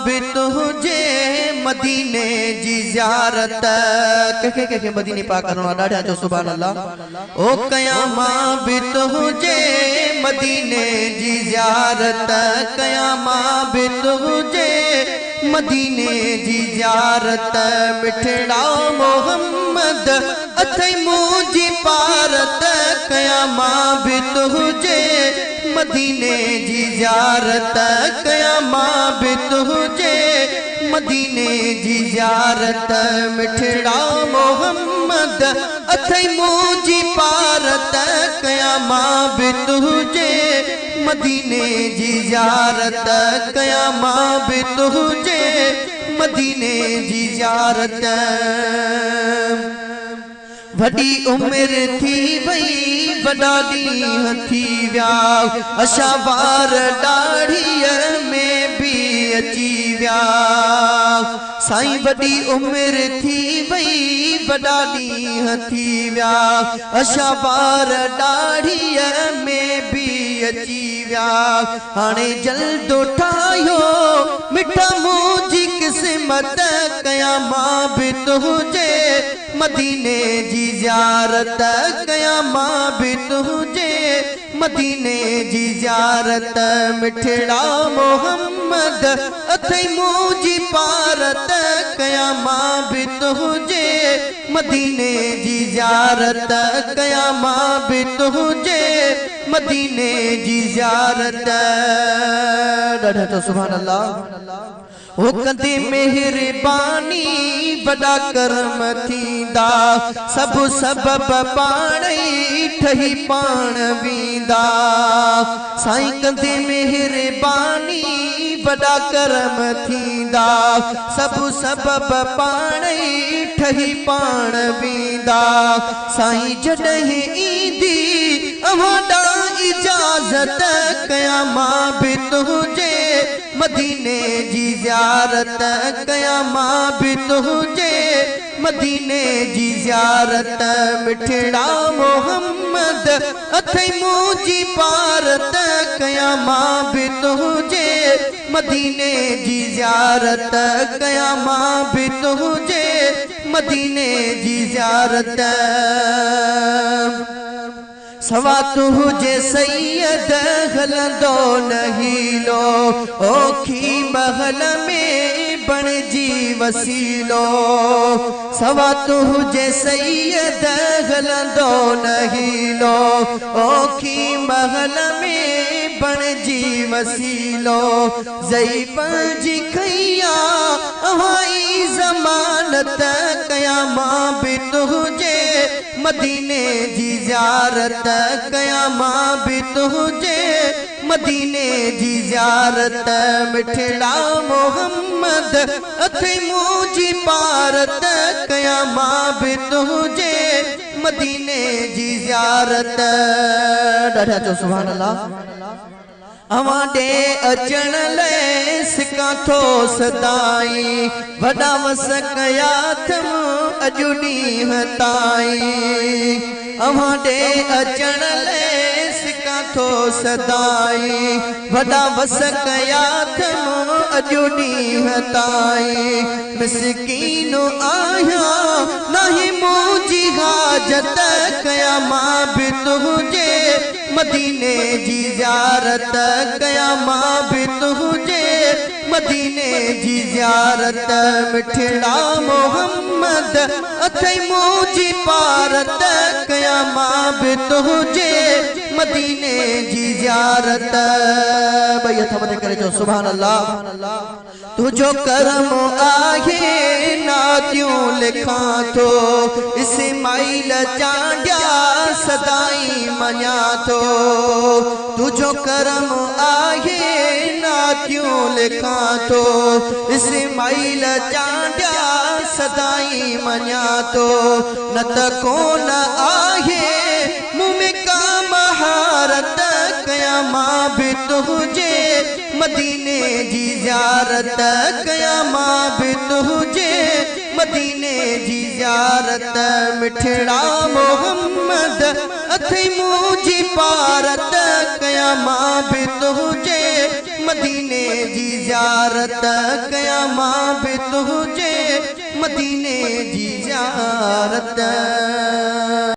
भी तुझे मदीने जी ज़ियारत के मदीने पाक करणो ॾाढा जो सुभान अल्लाह। ओ कयामा भी तुझे मदीने जी ज़ियारत कयामा भी तुझे मदीने जी ज़ियारत मिठड़ा मोहम्मद अथई मुझी पारत कयामा भी तुझे मदीने जी ज़ियारत कयामा भी तुझे मदीने जी ज़ियारत मिठड़ा मोहम्मद अथई मुझी पारत कयामा भी तुझे मदीने जी ज़ियारत कयामा भी तुझे मदीने जी ज़ियारत। वडी उम्र थी वई वडा ॾींहं थी विया अशा वार ॾाढ़ीअ में भी अची विया साईं। वडी उम्र थी वई वडा ॾींहं थी विया अशा वार ॾाढ़ीअ में भी अची विया हाणे जल्दो ठाहियो मिठा मुंहिंजी क़िस्मत कयामा भी तुझे मदीने जी ज़ियारत कयामा भी तुझे मदीने जी ज़ियारत मिठड़ा मोहम्मद अथई मुझी पारत कयामा भी तुझे मदीने जी ज़ियारत कयामा भी तुझे मदीने जी ज़ियारत ॾाढा तो सुभान अल्लाह। ओ कंदे मेहरबानी वडा करम थींदा सब सबब पाणई ठही पाण वींदा साईं। कंदे मेहरबानी वडा करम थींदा सब सबब पाणई ठही पाण वींदा साईं। जॾहिं ईंदी अवां इजाजत कयामा भी तुझे मदीने जी ज़ियारत कयामा भी तुझे मदीने जी ज़ियारत मिठड़ा मोहम्मद अथई मुझी पारत कयामा भी तुझे मदीने जी ज़ियारत कयामा भी तुझे मदीने जी ज़ियारत। सवा तुझे सैयद हलंदो नहीं लो ओखी महल में बण जी वसीलो सवा तुझे सैयद हलंदो नहीं लो ओखी महल में बण जी वसीलो ज़ईफ़ जी खैया अहाई ज़मानत कयामा भी तुझे मदीने जी ज़ियारत कयामा भी तुझे मदीने जी ज़ियारत मिठड़ा मोहम्मद अथई मुझी पारत कयामा भी तुझे मदीने जी ज़ियारत ॾाढा चो सुभान अल्लाह। अवां ॾे अचण लाइ सिका थो सदाई वॾा वस कया अथम अॼु ॾींहं ताईं अवां ॾे अचण लाइ सिका थो सदाई वॾा वस कया अथम अॼु ॾींहं ताईं मिसकीन आहियां नहीं मुंहिंजी हाजत कयामा भी तुझे मदीने जी ज़ियारत कयामा भी तुझे मदीने जी ज़ियारत मिठड़ा मोहम्मद अथई मुझी पारत कयामा भी तुझे मदीने जी ज़ियारत। भई हथ मथे करे जो सुभान अल्लाह। तुझो करम आहे नातियूं लिखां थो इस्माइल चांडिया सदाई मञा थो तुझो करम आहे नातियूं लिखां थो इस्माइल चांडिया सदाई मञा थो न त कोन आहे मुँह में का महारत कयामा भी तुझे मदीने जी ज़ियारत कयामा भी तुझे मदीने जी ज़ियारत मिठड़ा मोहम्मद अथई मुझी पारत कयामा भी तुझे मदीने जी ज़ियारत कयां मां बि तुझे मदीने जी ज़ियारत।